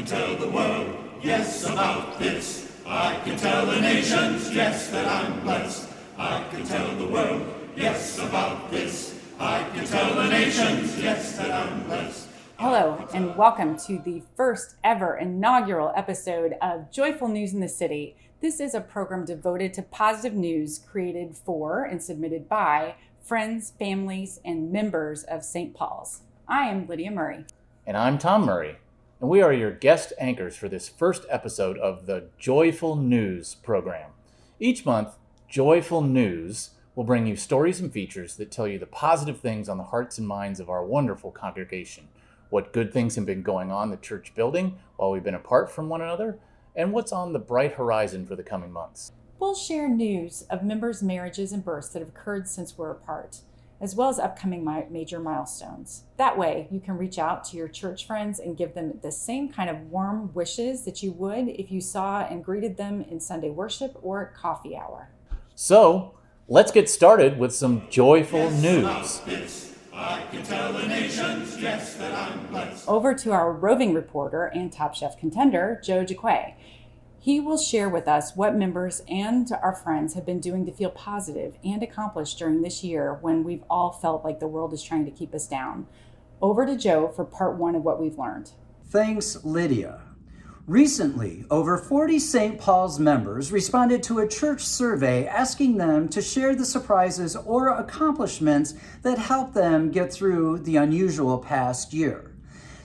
can tell the world, yes, about this. I can tell the nations, yes, that I'm blessed. I can tell the world, yes, about this. I can tell the nations, yes, that I'm blessed. Hello, and welcome to the first ever inaugural episode of Joyful News in the City. This is a program devoted to positive news created for and submitted by friends, families, and members of St. Paul's. I am Lydia Murray. And I'm Tom Murray, and we are your guest anchors for this first episode of the Joyful News program. Each month, Joyful News will bring you stories and features that tell you the positive things on the hearts and minds of our wonderful congregation, what good things have been going on in the church building while we've been apart from one another, and what's on the bright horizon for the coming months. We'll share news of members' marriages and births that have occurred since we're apart, as well as upcoming major milestones. That way, you can reach out to your church friends and give them the same kind of warm wishes that you would if you saw and greeted them in Sunday worship or at coffee hour. So, let's get started with some joyful news. I can tell the nations, yes, that I'm blessed. Over to our roving reporter and Top Chef contender, Joe Jaquay. He will share with us what members and our friends have been doing to feel positive and accomplished during this year when we've all felt like the world is trying to keep us down. Over to Joe for part one of what we've learned. Thanks, Lydia. Recently, over 40 St. Paul's members responded to a church survey asking them to share the surprises or accomplishments that helped them get through the unusual past year.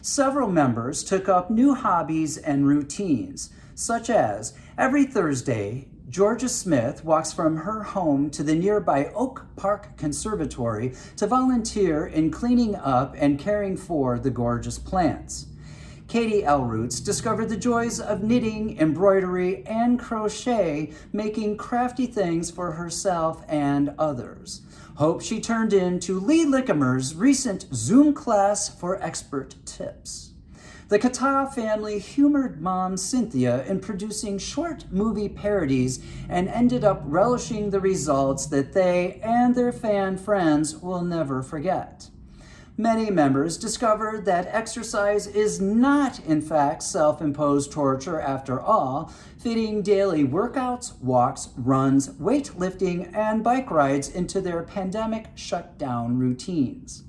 Several members took up new hobbies and routines, such as every Thursday, Georgia Smith walks from her home to the nearby Oak Park Conservatory to volunteer in cleaning up and caring for the gorgeous plants. Katie Elroots discovered the joys of knitting, embroidery, and crochet, making crafty things for herself and others. Hope she turned in to Lee Lickimer's recent Zoom class for expert tips. The Kata family humored mom Cynthia in producing short movie parodies and ended up relishing the results that they and their fan friends will never forget. Many members discovered that exercise is not, in fact, self-imposed torture after all, fitting daily workouts, walks, runs, weightlifting, and bike rides into their pandemic shutdown routines.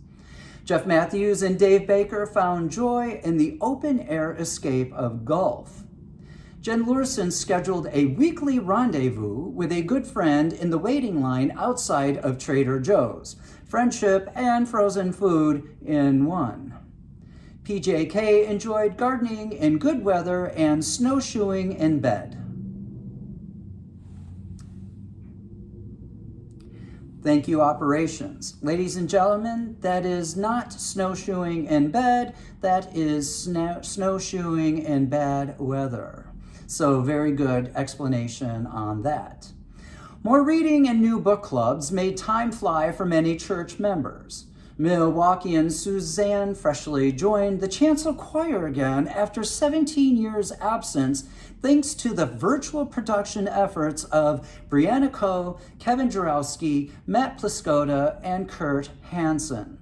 Jeff Matthews and Dave Baker found joy in the open-air escape of golf. Jen Lurson scheduled a weekly rendezvous with a good friend in the waiting line outside of Trader Joe's. Friendship and frozen food in one. PJK enjoyed gardening in good weather and snowshoeing in bed. Thank you, operations. Ladies and gentlemen, that is not snowshoeing in bed, that is snowshoeing in bad weather. So very good explanation on that. More reading and new book clubs made time fly for many church members. Milwaukeean Suzanne freshly joined the chancel choir again after 17 years' absence, thanks to the virtual production efforts of Brianna Coe, Kevin Jarowski, Matt Pliskota, and Kurt Hansen.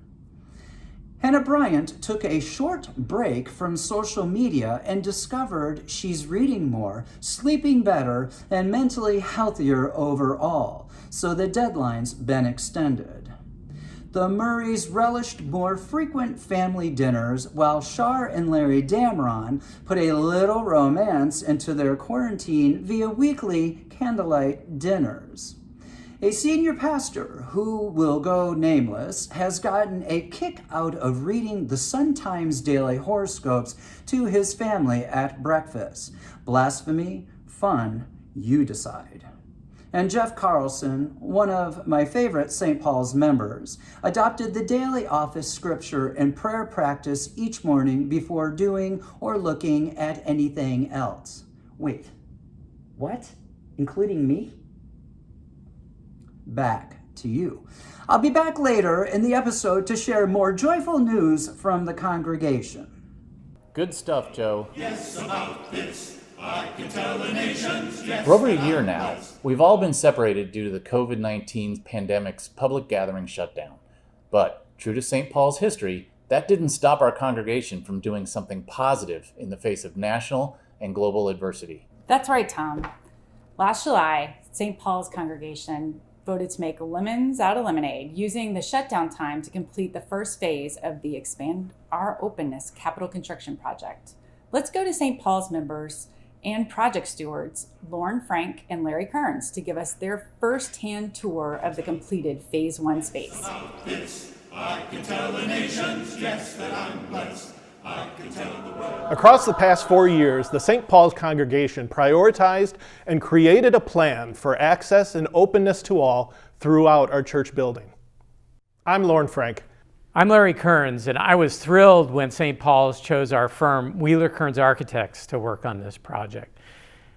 Hannah Bryant took a short break from social media and discovered she's reading more, sleeping better, and mentally healthier overall, so the deadline's been extended. The Murrays relished more frequent family dinners, while Shar and Larry Damron put a little romance into their quarantine via weekly candlelight dinners. A senior pastor, who will go nameless, has gotten a kick out of reading the Sun-Times daily horoscopes to his family at breakfast. Blasphemy, fun, you decide. And Jeff Carlson, one of my favorite St. Paul's members, adopted the daily office scripture and prayer practice each morning before doing or looking at anything else. Wait, what? Including me? Back to you. I'll be back later in the episode to share more joyful news from the congregation. Good stuff, Joe. Yes, about this. I can tell the nations, yes. For over a year now, we've all been separated due to the COVID-19 pandemic's public gathering shutdown. But, true to St. Paul's history, that didn't stop our congregation from doing something positive in the face of national and global adversity. That's right, Tom. Last July, St. Paul's congregation voted to make lemons out of lemonade, using the shutdown time to complete the first phase of the Expand Our Openness capital construction project. Let's go to St. Paul's members and project stewards, Lauren Frank and Larry Kearns, to give us their first-hand tour of the completed Phase 1 space. About this, I can tell the nations, yes, that I'm blessed. I can tell the world. Across the past 4 years, the St. Paul's congregation prioritized and created a plan for access and openness to all throughout our church building. I'm Lauren Frank. I'm Larry Kearns, and I was thrilled when St. Paul's chose our firm, Wheeler Kearns Architects, to work on this project.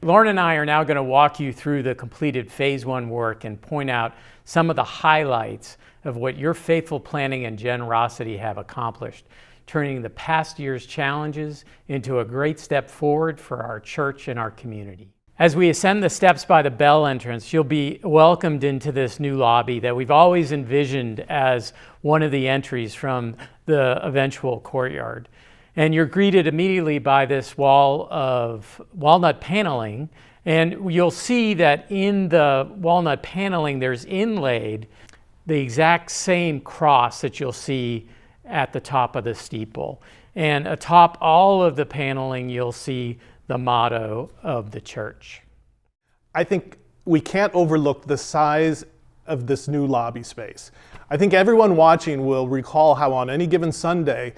Lauren and I are now going to walk you through the completed Phase 1 work and point out some of the highlights of what your faithful planning and generosity have accomplished, turning the past year's challenges into a great step forward for our church and our community. As we ascend the steps by the bell entrance, you'll be welcomed into this new lobby that we've always envisioned as one of the entries from the eventual courtyard. And you're greeted immediately by this wall of walnut paneling, and you'll see that in the walnut paneling there's inlaid the exact same cross that you'll see at the top of the steeple. And atop all of the paneling, you'll see the motto of the church. I think we can't overlook the size of this new lobby space. I think everyone watching will recall how on any given Sunday,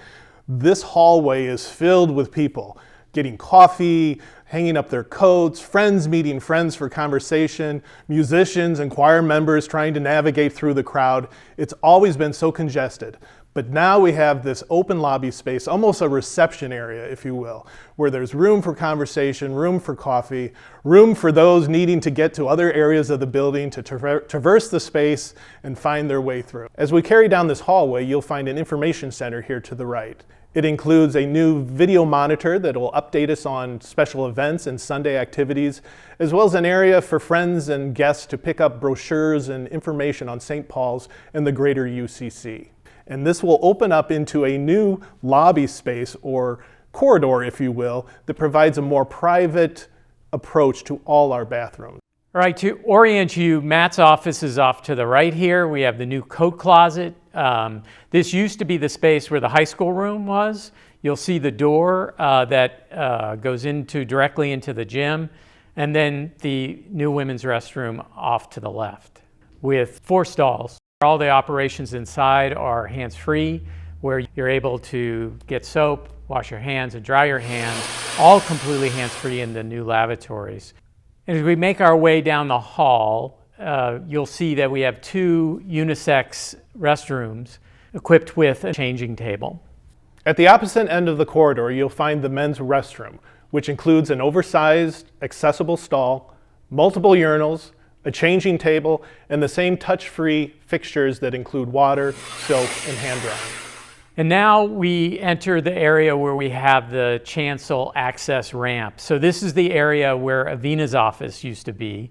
this hallway is filled with people getting coffee, hanging up their coats, friends meeting friends for conversation, musicians and choir members trying to navigate through the crowd. It's always been so congested. But now we have this open lobby space, almost a reception area, if you will, where there's room for conversation, room for coffee, room for those needing to get to other areas of the building to traverse the space and find their way through. As we carry down this hallway, you'll find an information center here to the right. It includes a new video monitor that will update us on special events and Sunday activities, as well as an area for friends and guests to pick up brochures and information on St. Paul's and the greater UCC. And this will open up into a new lobby space, or corridor, if you will, that provides a more private approach to all our bathrooms. All right, to orient you, Matt's office is off to the right here. We have the new coat closet. This used to be the space where the high school room was. You'll see the door that goes directly into the gym, and then the new women's restroom off to the left with 4 stalls. All the operations inside are hands-free, where you're able to get soap, wash your hands, and dry your hands, all completely hands-free in the new lavatories. And as we make our way down the hall, you'll see that we have 2 unisex restrooms equipped with a changing table. At the opposite end of the corridor, you'll find the men's restroom, which includes an oversized, accessible stall, multiple urinals, a changing table, and the same touch-free fixtures that include water, soap, and hand drying. And now we enter the area where we have the chancel access ramp. So this is the area where Avina's office used to be.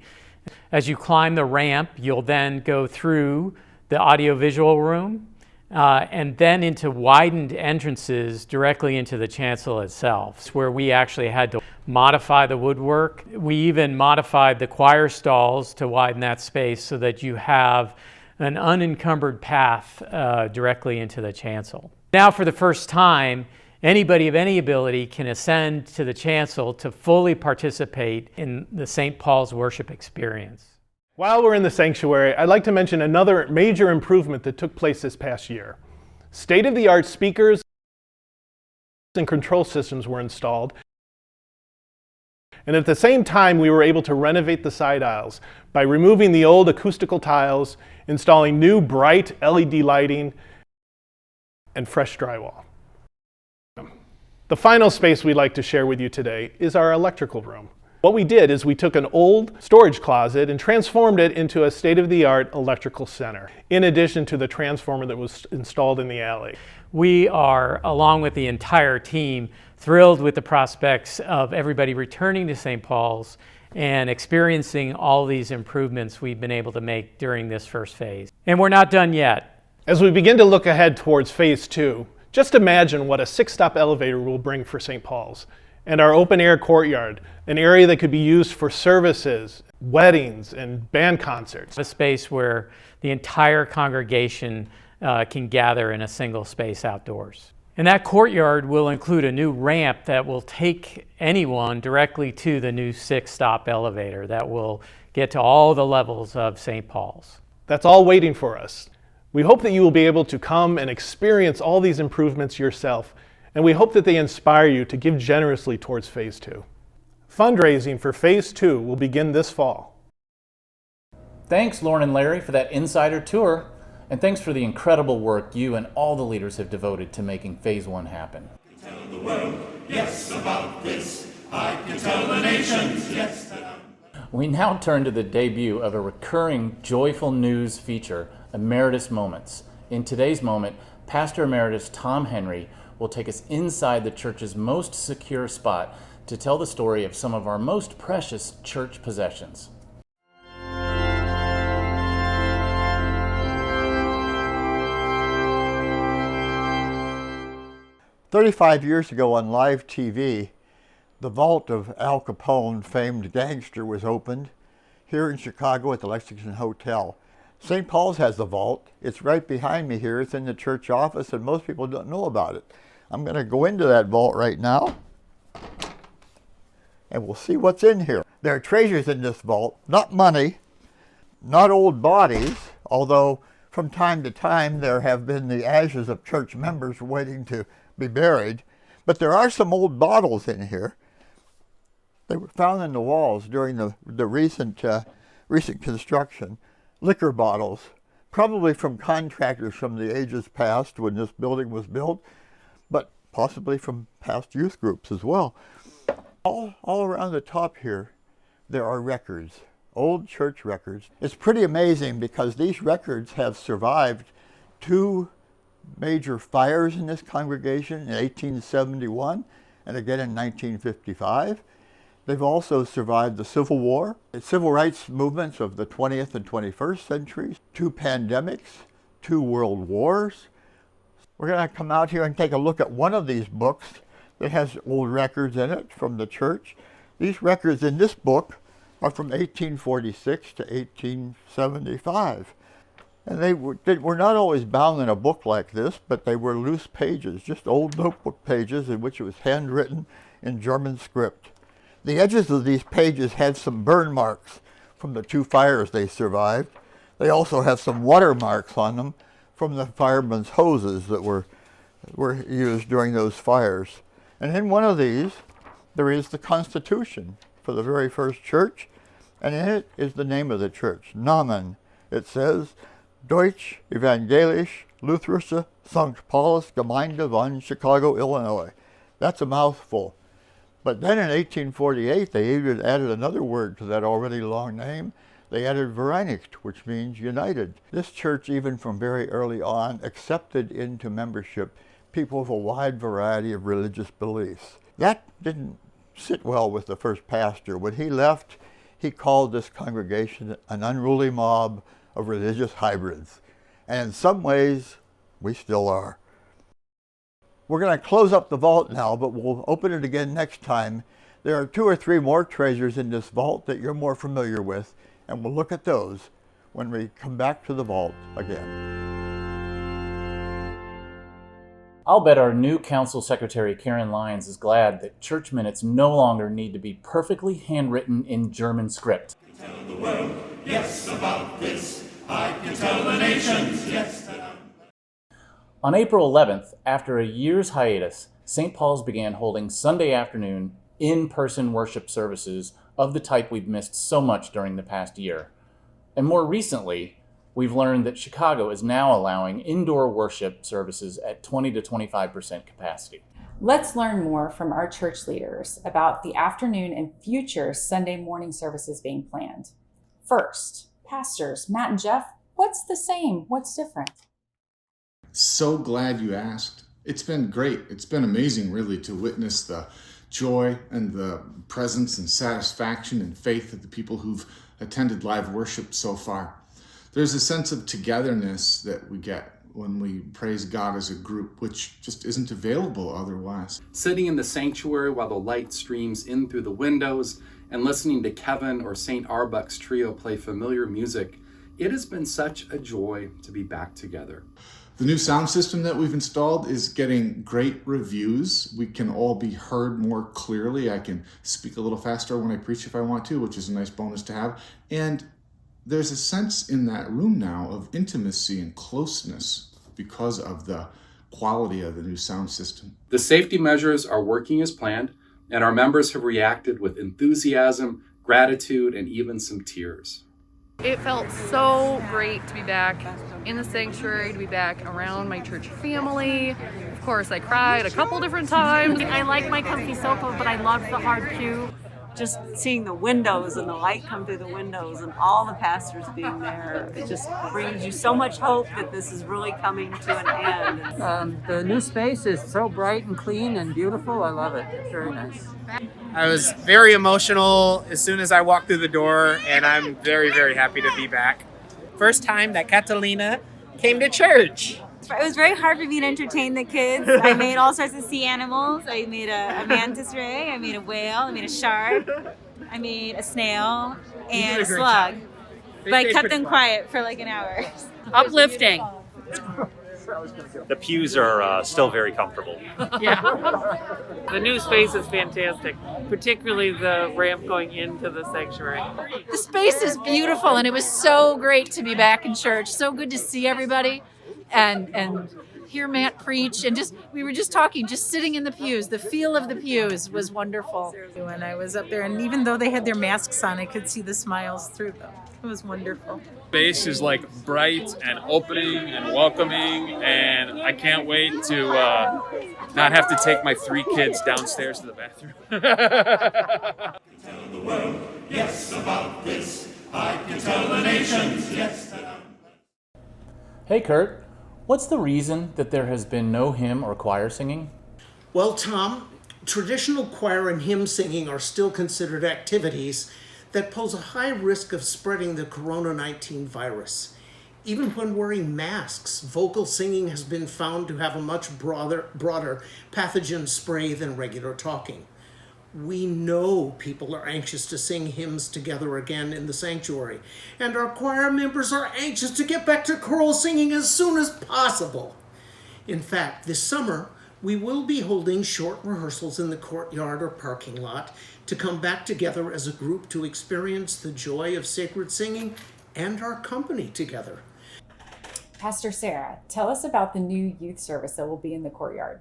As you climb the ramp, you'll then go through the audiovisual room and then into widened entrances directly into the chancel itself, where we actually had to modify the woodwork. We even modified the choir stalls to widen that space so that you have an unencumbered path directly into the chancel. Now, for the first time, anybody of any ability can ascend to the chancel to fully participate in the St. Paul's worship experience. While we're in the sanctuary, I'd like to mention another major improvement that took place this past year. State-of-the-art speakers and control systems were installed. And at the same time, we were able to renovate the side aisles by removing the old acoustical tiles, installing new bright LED lighting, and fresh drywall. The final space we'd like to share with you today is our electrical room. What we did is we took an old storage closet and transformed it into a state-of-the-art electrical center, in addition to the transformer that was installed in the alley. We are, along with the entire team, thrilled with the prospects of everybody returning to St. Paul's and experiencing all these improvements we've been able to make during this first phase. And we're not done yet. As we begin to look ahead towards Phase 2, Just imagine what a 6-stop elevator will bring for St. Paul's. And our open-air courtyard, an area that could be used for services, weddings, and band concerts. A space where the entire congregation can gather in a single space outdoors. And that courtyard will include a new ramp that will take anyone directly to the new 6-stop elevator that will get to all the levels of St. Paul's. That's all waiting for us. We hope that you will be able to come and experience all these improvements yourself, and we hope that they inspire you to give generously towards Phase 2. Fundraising for Phase 2 will begin this fall. Thanks, Lauren and Larry, for that insider tour. And thanks for the incredible work you and all the leaders have devoted to making Phase 1 happen. Tell the world, yes, about this. I can tell the nations, yes, that I'm... We now turn to the debut of a recurring Joyful News feature, Emeritus Moments. In today's moment, Pastor Emeritus Tom Henry will take us inside the church's most secure spot to tell the story of some of our most precious church possessions. 35 years ago on live TV, the vault of Al Capone, famed gangster, was opened here in Chicago at the Lexington Hotel. St. Paul's has the vault. It's right behind me here. It's in the church office, and most people don't know about it. I'm going to go into that vault right now, and we'll see what's in here. There are treasures in this vault, not money, not old bodies, although from time to time there have been the ashes of church members waiting to be buried, but there are some old bottles in here. They were found in the walls during the recent construction. Liquor bottles, probably from contractors from the ages past when this building was built, but possibly from past youth groups as well. All around the top here, there are records, old church records. It's pretty amazing because these records have survived 2 major fires in this congregation in 1871 and again in 1955. They've also survived the Civil War, the civil rights movements of the 20th and 21st centuries, 2 pandemics, 2 world wars. We're going to come out here and take a look at one of these books that has old records in it from the church. These records in this book are from 1846 to 1875. And they were not always bound in a book like this, but they were loose pages, just old notebook pages in which it was handwritten in German script. The edges of these pages had some burn marks from the 2 fires they survived. They also have some watermarks on them from the firemen's hoses that were used during those fires. And in one of these, there is the Constitution for the very first church, and in it is the name of the church, Namen. It says, Deutsche Evangelische Lutherische St. Paulus Gemeinde von Chicago, Illinois. That's a mouthful. But then in 1848, they even added another word to that already long name. They added Vereinigt, which means united. This church, even from very early on, accepted into membership people of a wide variety of religious beliefs. That didn't sit well with the first pastor. When he left, he called this congregation an unruly mob of religious hybrids. And in some ways, we still are. We're going to close up the vault now, but we'll open it again next time. There are 2 or 3 more treasures in this vault that you're more familiar with, and we'll look at those when we come back to the vault again. I'll bet our new council secretary, Karen Lyons, is glad that church minutes no longer need to be perfectly handwritten in German script. Tell the world, yes, about this. I can tell the nations, yes, that I'm... On April 11th, after a year's hiatus, St. Paul's began holding Sunday afternoon in-person worship services of the type we've missed so much during the past year. And more recently, we've learned that Chicago is now allowing indoor worship services at 20 to 25% capacity. Let's learn more from our church leaders about the afternoon and future Sunday morning services being planned. First, pastors Matt and Jeff, what's the same? What's different? So glad you asked. It's been great. It's been amazing, really, to witness the joy and the presence and satisfaction and faith of the people who've attended live worship so far. There's a sense of togetherness that we get when we praise God as a group, which just isn't available otherwise. Sitting in the sanctuary while the light streams in through the windows and listening to Kevin or St. Arbuck's trio play familiar music, it has been such a joy to be back together. The new sound system that we've installed is getting great reviews. We can all be heard more clearly. I can speak a little faster when I preach if I want to, which is a nice bonus to have. And there's a sense in that room now of intimacy and closeness because of the quality of the new sound system. The safety measures are working as planned, and our members have reacted with enthusiasm, gratitude, and even some tears. It felt so great to be back in the sanctuary, to be back around my church family. Of course, I cried a couple different times. I like my comfy sofa, but I love the hard pew. Just seeing the windows and the light come through the windows and all the pastors being there, it just brings you so much hope that this is really coming to an end. The new space is so bright and clean and beautiful. I love it. It's very nice. I was very emotional as soon as I walked through the door, and I'm very, very happy to be back. First time that Catalina came to church. It was very hard for me to entertain the kids. I made all sorts of sea animals. I made a mantis ray, I made a whale, I made a shark, I made a snail, and a slug. But I kept them quiet for like an hour. Uplifting. The pews are still very comfortable. Yeah. The new space is fantastic, particularly the ramp going into the sanctuary. The space is beautiful, and it was so great to be back in church. So good to see everybody and hear Matt preach. And we were just talking, just sitting in the pews. The feel of the pews was wonderful. When I was up there, and even though they had their masks on, I could see the smiles through them. It was wonderful. Space is like bright and opening and welcoming, and I can't wait to not have to take my 3 kids downstairs to the bathroom. Tell the world, yes, about this. I can tell the nations, yes, that I'm... Hey Kurt, what's the reason that there has been no hymn or choir singing? Well, Tom, traditional choir and hymn singing are still considered activities that pose a high risk of spreading the Corona-19 virus. Even when wearing masks, vocal singing has been found to have a much broader pathogen spray than regular talking. We know people are anxious to sing hymns together again in the sanctuary, and our choir members are anxious to get back to choral singing as soon as possible. In fact, this summer, we will be holding short rehearsals in the courtyard or parking lot to come back together as a group to experience the joy of sacred singing and our company together. Pastor Sarah, tell us about the new youth service that will be in the courtyard.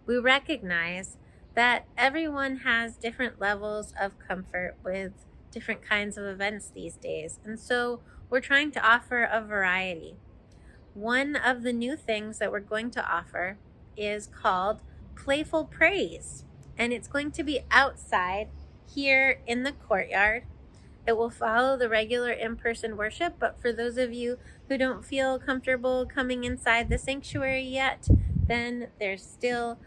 We recognize that everyone has different levels of comfort with different kinds of events these days, and so we're trying to offer a variety. One of the new things that we're going to offer is called Playful Praise, and it's going to be outside here in the courtyard. It will follow the regular in-person worship, but for those of you who don't feel comfortable coming inside the sanctuary yet, then there's still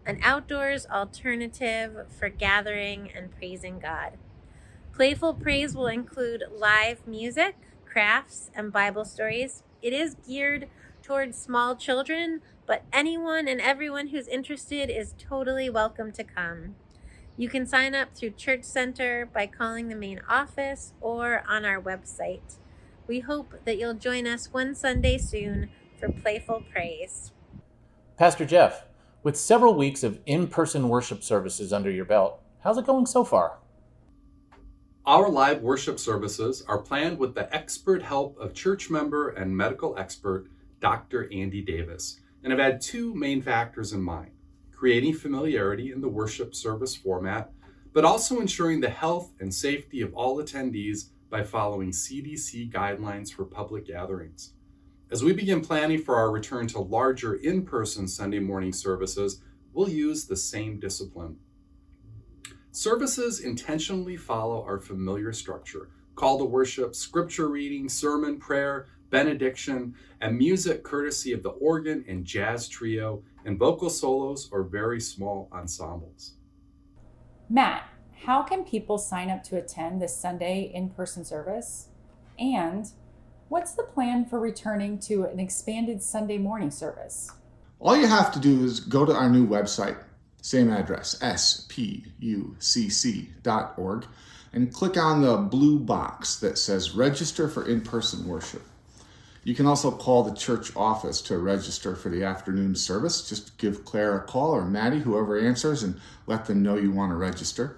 an outdoors alternative for gathering and praising God. Playful Praise will include live music, crafts, and Bible stories. It is geared towards small children, but anyone and everyone who's interested is totally welcome to come. You can sign up through Church Center by calling the main office or on our website. We hope that you'll join us one Sunday soon for Playful Praise. Pastor Jeff, with several weeks of in-person worship services under your belt, how's it going so far? Our live worship services are planned with the expert help of church member and medical expert, Dr. Andy Davis, and have had 2 main factors in mind: creating familiarity in the worship service format, but also ensuring the health and safety of all attendees by following CDC guidelines for public gatherings. As we begin planning for our return to larger in-person Sunday morning services, we'll use the same discipline. Services intentionally follow our familiar structure: call to worship, scripture reading, sermon, prayer, benediction, and music courtesy of the organ and jazz trio, and vocal solos or very small ensembles. Matt, how can people sign up to attend this Sunday in-person service? And What's the plan for returning to an expanded Sunday morning service? All you have to do is go to our new website, same address, spucc.org, and click on the blue box that says Register for In-Person Worship. You can also call the church office to register for the afternoon service. Just give Claire a call or Maddie, whoever answers, and let them know you want to register.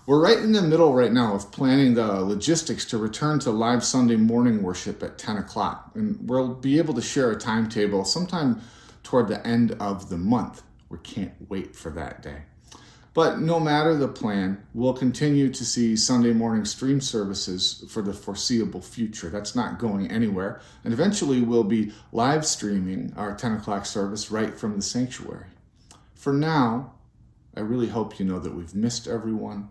We're right in the middle right now of planning the logistics to return to live Sunday morning worship at 10 o'clock. And we'll be able to share a timetable sometime toward the end of the month. We can't wait for that day. But no matter the plan, we'll continue to see Sunday morning stream services for the foreseeable future. That's not going anywhere. And eventually we'll be live streaming our 10 o'clock service right from the sanctuary. For now, I really hope you know that we've missed everyone.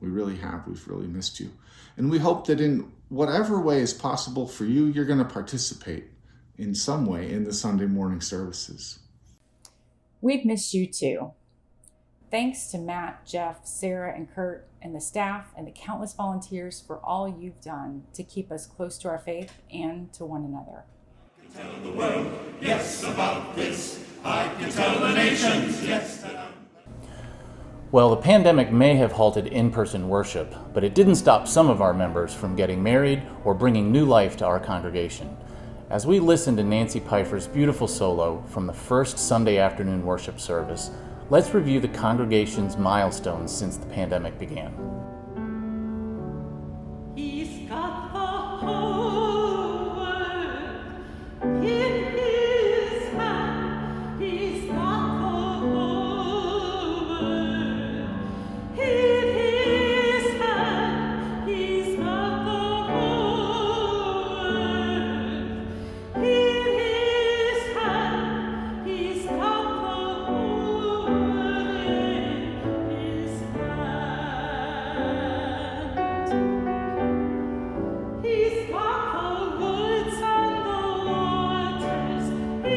We really have. We've really missed you. And we hope that in whatever way is possible for you, you're going to participate in some way in the Sunday morning services. We've missed you too. Thanks to Matt, Jeff, Sarah, and Kurt, and the staff and the countless volunteers for all you've done to keep us close to our faith and to one another. I can tell the world, yes, about this. I can tell the nations, yes, that I'm... Well, the pandemic may have halted in-person worship, but it didn't stop some of our members from getting married or bringing new life to our congregation. As we listen to Nancy Pfeiffer's beautiful solo from the first Sunday afternoon worship service, let's review the congregation's milestones since the pandemic began. He's got the whole world in his hand. He's got the whole world in his hand. He's got the whole world in his hand. He's got the whole world in his hand. He's got the woods and the waters in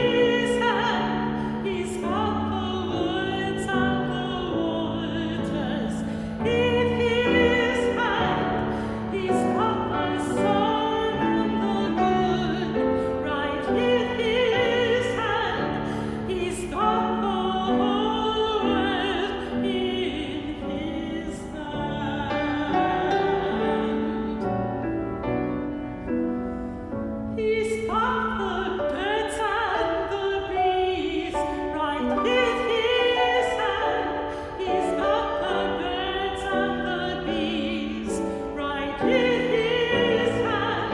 his hand. He's got the woods and the waters in his hand. He's got the sun and the moon right in his hand. He's got the whole world in his hand. He's got the birds and the bees right in his hand. He's got the birds and the bees right in his hand.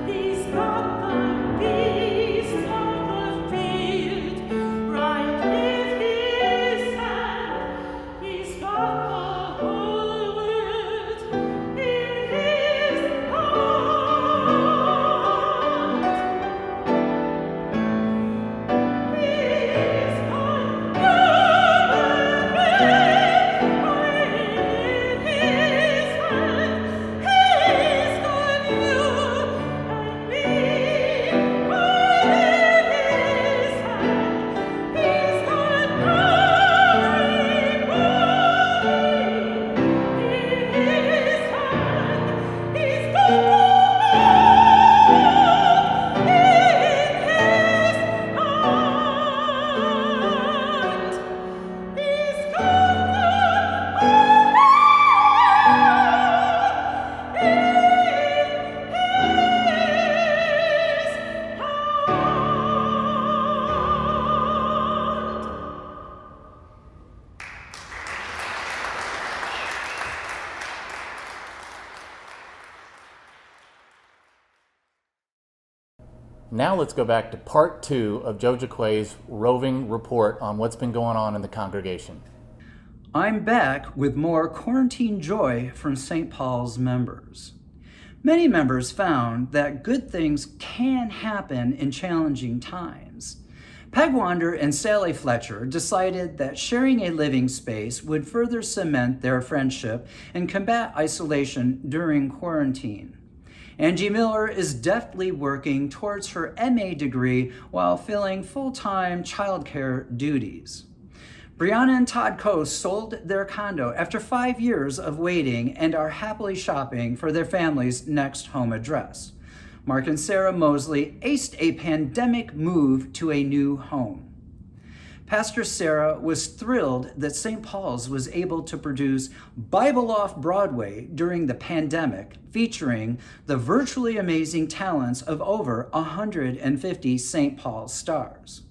He's got the beasts of the field right in his hand. He's got the whole world in his Now let's go back to part 2 of Joe Jaquay's roving report on what's been going on in the congregation. I'm back with more quarantine joy from St. Paul's members. Many members found that good things can happen in challenging times. Peg Wander and Sally Fletcher decided that sharing a living space would further cement their friendship and combat isolation during quarantine. Angie Miller is deftly working towards her MA degree while filling full-time childcare duties. Brianna and Todd Coase sold their condo after 5 years of waiting and are happily shopping for their family's next home address. Mark and Sarah Mosley aced a pandemic move to a new home. Pastor Sarah was thrilled that St. Paul's was able to produce Bible Off Broadway during the pandemic, featuring the virtually amazing talents of over 150 St. Paul's stars.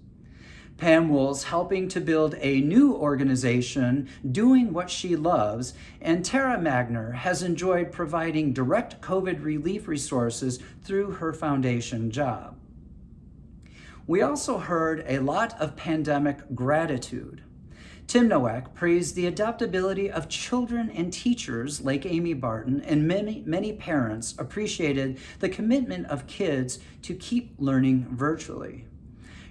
Pam Wool's helping to build a new organization doing what she loves, and Tara Magner has enjoyed providing direct COVID relief resources through her foundation job. We also heard a lot of pandemic gratitude. Tim Nowak praised the adaptability of children and teachers like Amy Barton, and many parents appreciated the commitment of kids to keep learning virtually.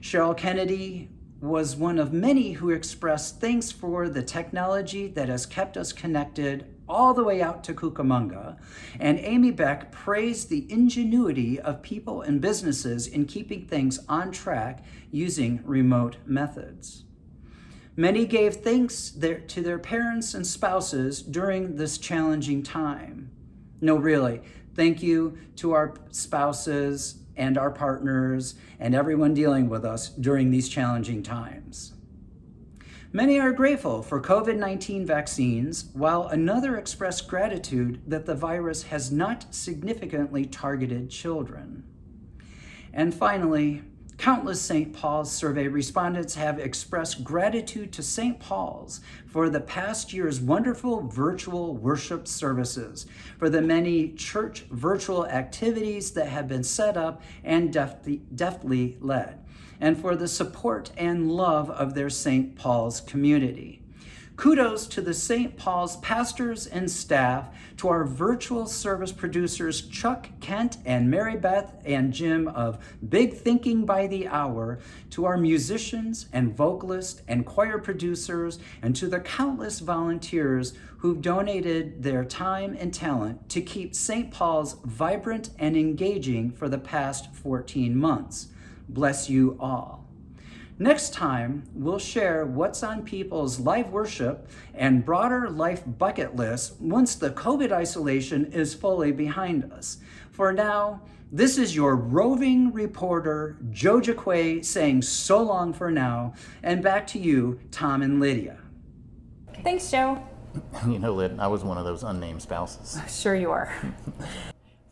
Cheryl Kennedy was one of many who expressed thanks for the technology that has kept us connected all the way out to Cucamonga, and Amy Beck praised the ingenuity of people and businesses in keeping things on track using remote methods. Many gave thanks to their parents and spouses during this challenging time. No, really, thank you to our spouses and our partners and everyone dealing with us during these challenging times. Many are grateful for COVID-19 vaccines, while another expressed gratitude that the virus has not significantly targeted children. And finally, countless St. Paul's survey respondents have expressed gratitude to St. Paul's for the past year's wonderful virtual worship services, for the many church virtual activities that have been set up and deftly led, and for the support and love of their St. Paul's community. Kudos to the St. Paul's pastors and staff, to our virtual service producers Chuck, Kent, and Mary Beth and Jim of Big Thinking by the Hour, to our musicians and vocalists and choir producers, and to the countless volunteers who've donated their time and talent to keep St. Paul's vibrant and engaging for the past 14 months. Bless you all. Next time, we'll share what's on people's live worship and broader life bucket list once the COVID isolation is fully behind us. For now, this is your roving reporter, Joe Jaquay, saying so long for now, and back to you, Tom and Lydia. Thanks, Joe. You know, Lyd, I was one of those unnamed spouses. Sure you are.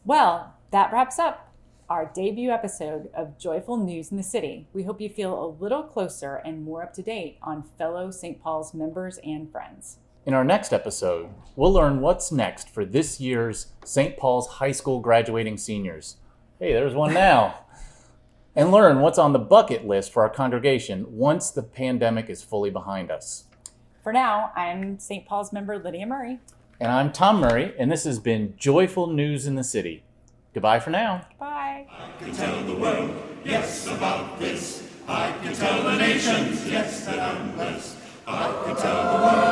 Well, that wraps up our debut episode of Joyful News in the City. We hope you feel a little closer and more up to date on fellow St. Paul's members and friends. In our next episode, we'll learn what's next for this year's St. Paul's High School graduating seniors. Hey, there's one now. And learn what's on the bucket list for our congregation once the pandemic is fully behind us. For now, I'm St. Paul's member Lydia Murray. And I'm Tom Murray, and this has been Joyful News in the City. Goodbye for now. Bye. I can tell the world, yes, about this. I can tell the nations, yes, that I'm blessed. I can tell the world,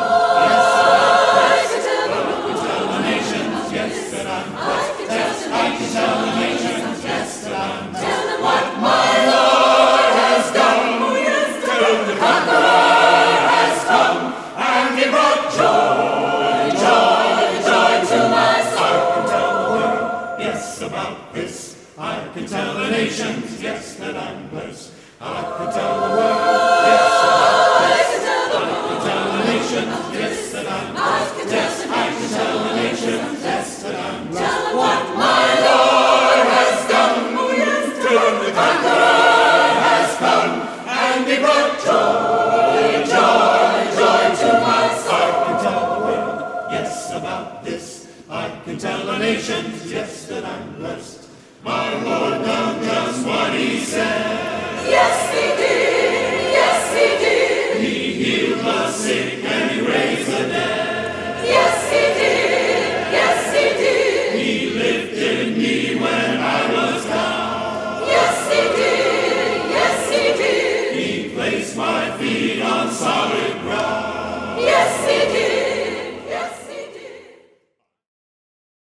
yes, about this. I can tell the nations, yes, that I'm blessed. Yes, I can tell the nations, yes, that I'm blessed. Tell them what my Lord has done. Oh, yes, till the conqueror has come, and he brought joy, joy, joy to my soul. I can tell the world, yes, about this. I can tell the nations, yes, that I'm blessed. I can tell the world, yes, about this. I can tell the nations, yes, that I'm blessed. Yes, I can tell the nations, yes, that I'm blessed. Tell them what my Lord has done. Oh, yes, till the conqueror has come, and he brought joy, joy, joy to my soul. I can tell the world, yes, about this. I can tell the nations,